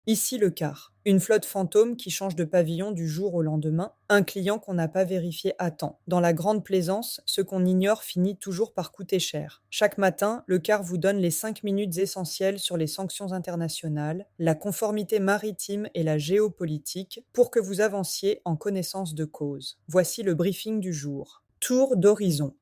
Ici le quart. Une flotte fantôme qui change de pavillon du jour au lendemain, un client qu'on n'a pas vérifié à temps. Dans la grande plaisance, ce qu'on ignore finit toujours par coûter cher. Chaque matin, le quart vous donne les 5 minutes essentielles sur les sanctions internationales, la conformité maritime et la géopolitique pour que vous avanciez en connaissance de cause. Voici le briefing du jour. Tour d'horizon.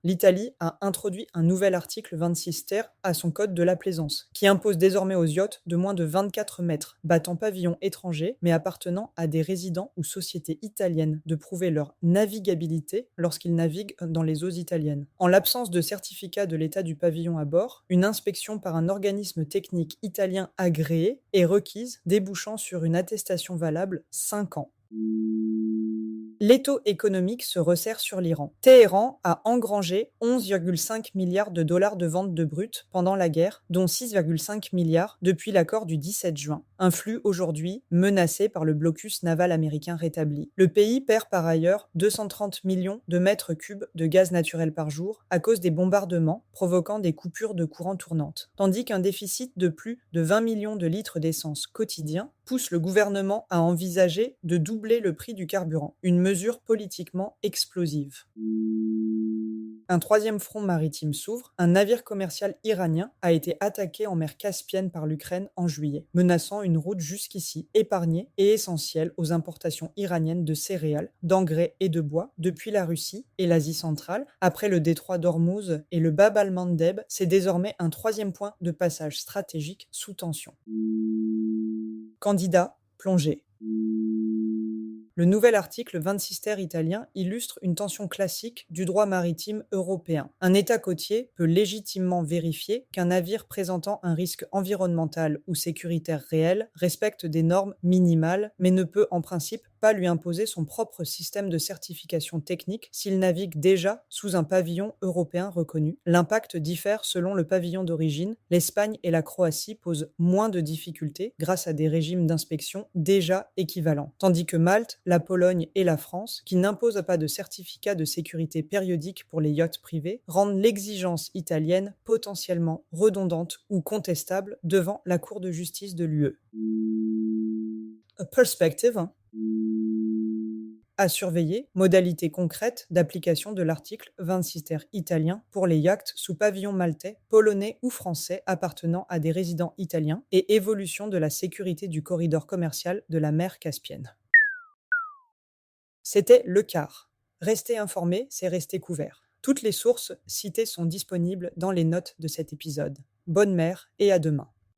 L'Italie a introduit un nouvel article 26 ter à son code de la plaisance, qui impose désormais aux yachts de moins de 24 mètres, battant pavillon étranger, mais appartenant à des résidents ou sociétés italiennes, de prouver leur navigabilité lorsqu'ils naviguent dans les eaux italiennes. En l'absence de certificat de l'état du pavillon à bord, une inspection par un organisme technique italien agréé est requise, débouchant sur une attestation valable 5 ans. L'étau économique se resserre sur l'Iran. Téhéran a engrangé 11,5 milliards de dollars de ventes de brut pendant la guerre, dont 6,5 milliards depuis l'accord du 17 juin. Un flux aujourd'hui menacé par le blocus naval américain rétabli. Le pays perd par ailleurs 230 millions de mètres cubes de gaz naturel par jour à cause des bombardements, provoquant des coupures de courant tournantes. Tandis qu'un déficit de plus de 20 millions de litres d'essence quotidien pousse le gouvernement à envisager de doubler le prix du carburant, une mesure politiquement explosive. Un troisième front maritime s'ouvre. Un navire commercial iranien a été attaqué en mer Caspienne par l'Ukraine en juillet, menaçant une route jusqu'ici épargnée et essentielle aux importations iraniennes de céréales, d'engrais et de bois depuis la Russie et l'Asie centrale. Après le détroit d'Ormuz et le Bab al-Mandeb, c'est désormais un troisième point de passage stratégique sous tension. Candidat plongé. Le nouvel article 26 ter italien illustre une tension classique du droit maritime européen. Un État côtier peut légitimement vérifier qu'un navire présentant un risque environnemental ou sécuritaire réel respecte des normes minimales, mais ne peut en principe pas lui imposer son propre système de certification technique s'il navigue déjà sous un pavillon européen reconnu. L'impact diffère selon le pavillon d'origine. L'Espagne et la Croatie posent moins de difficultés grâce à des régimes d'inspection déjà équivalents, tandis que Malte, la Pologne et la France, qui n'imposent pas de certificat de sécurité périodique pour les yachts privés, rendent l'exigence italienne potentiellement redondante ou contestable devant la Cour de justice de l'UE. A perspective, hein. À surveiller, modalité concrète d'application de l'article 26 ter italien pour les yachts sous pavillon maltais, polonais ou français appartenant à des résidents italiens et évolution de la sécurité du corridor commercial de la mer Caspienne. C'était le quart. Rester informé, c'est rester couvert. Toutes les sources citées sont disponibles dans les notes de cet épisode. Bonne mer et à demain.